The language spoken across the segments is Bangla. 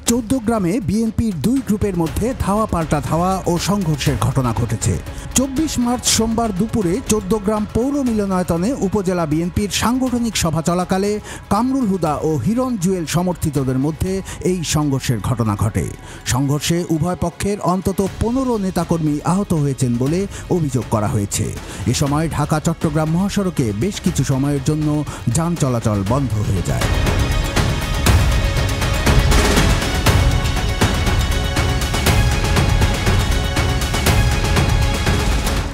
চৌদ্দগ্রামে বিএনপির দুই গ্রুপের মধ্যে ধাওয়া পাল্টা ধাওয়া ও সংঘর্ষের ঘটনা ঘটেছে। ২৪ মার্চ সোমবার দুপুরে চৌদ্দগ্রাম পৌর মিলনায়তনে উপজেলা বিএনপির সাংগঠনিক সভা চলাকালে কামরুল হুদা ও হিরণ জুয়েল সমর্থিতদের মধ্যে এই সংঘর্ষের ঘটনা ঘটে। সংঘর্ষে উভয় পক্ষের অন্তত ১৫ নেতাকর্মী আহত হয়েছেন বলে অভিযোগ করা হয়েছে। এ সময় ঢাকা চট্টগ্রাম মহাসড়কে বেশ কিছু সময়ের জন্য যান চলাচল বন্ধ হয়ে যায়।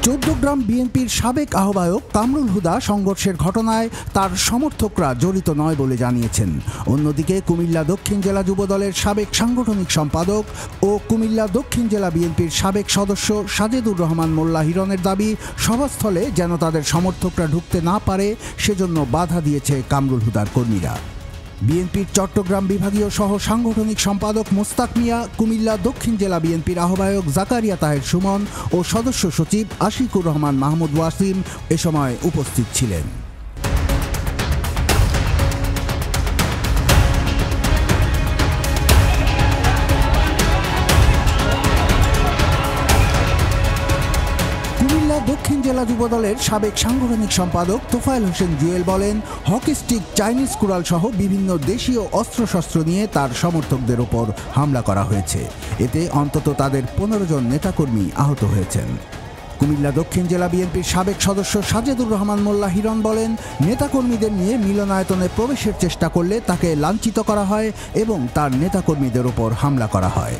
চৌদ্দগ্রাম বিএনপির সাবেক আহ্বায়ক কামরুল হুদা সংঘর্ষের ঘটনায় তার সমর্থকরা জড়িত নয় বলে জানিয়েছেন। অন্যদিকে কুমিল্লা দক্ষিণ জেলা যুবদলের সাবেক সাংগঠনিক সম্পাদক ও কুমিল্লা দক্ষিণ জেলা বিএনপির সাবেক সদস্য সাজেদুর রহমান মোল্লা হিরণের দাবি, সভাস্থলে যেন তাদের সমর্থকরা ঢুকতে না পারে সেজন্য বাধা দিয়েছে কামরুল হুদার কর্মীরা। বিএনপির চট্টগ্রাম বিভাগীয় সহ সাংগঠনিক সম্পাদক মোস্তাক মিয়া, কুমিল্লা দক্ষিণ জেলা বিএনপির আহ্বায়ক জাকারিয়া তাহের সুমন ও সদস্য সচিব আশিকুর রহমান মাহমুদ ওয়াসিম এ সময় উপস্থিত ছিলেন। কুমিল্লা দক্ষিণ জেলা যুবদলের সাবেক সাংগঠনিক সম্পাদক তোফায়েল হোসেন জুয়েল বলেন, হকি স্টিক, চাইনিজ কুড়াল সহ বিভিন্ন দেশীয় অস্ত্রশস্ত্র নিয়ে তার সমর্থকদের ওপর হামলা করা হয়েছে। এতে অন্তত তাদের ১৫ জন নেতাকর্মী আহত হয়েছেন। কুমিল্লা দক্ষিণ জেলা বিএনপির সাবেক সদস্য সাজেদুর রহমান মোল্লা হিরণ বলেন, নেতাকর্মীদের নিয়ে মিলনায়তনে প্রবেশের চেষ্টা করলে তাকে লাঞ্ছিত করা হয় এবং তার নেতাকর্মীদের ওপর হামলা করা হয়।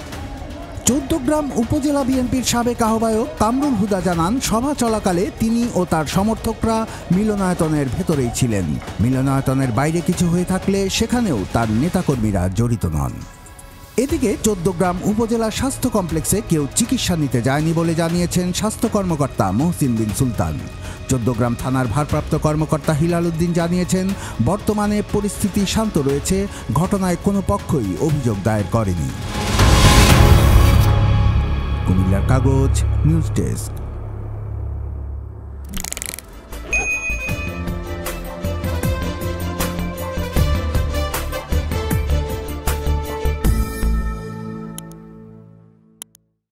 চৌদ্দগ্রাম উপজেলা বিএনপির সাবেক আহ্বায়ক কামরুল হুদা জানান, সভা চলাকালে তিনি ও তার সমর্থকরা মিলনায়তনের ভেতরেই ছিলেন। মিলনায়তনের বাইরে কিছু হয়ে থাকলে সেখানেও তার নেতাকর্মীরা জড়িত নন। এদিকে চৌদ্দগ্রাম উপজেলা স্বাস্থ্য কমপ্লেক্সে কেউ চিকিৎসা নিতে যায়নি বলে জানিয়েছেন স্বাস্থ্য কর্মকর্তা মহসিন বিন সুলতান। চৌদ্দগ্রাম থানার ভারপ্রাপ্ত কর্মকর্তা হিলাল উদ্দিন জানিয়েছেন, বর্তমানে পরিস্থিতি শান্ত রয়েছে, ঘটনায় কোনো পক্ষই অভিযোগ দায়ের করেনি। কুমিল্লার কাগজ নিউজ ডেস্ক।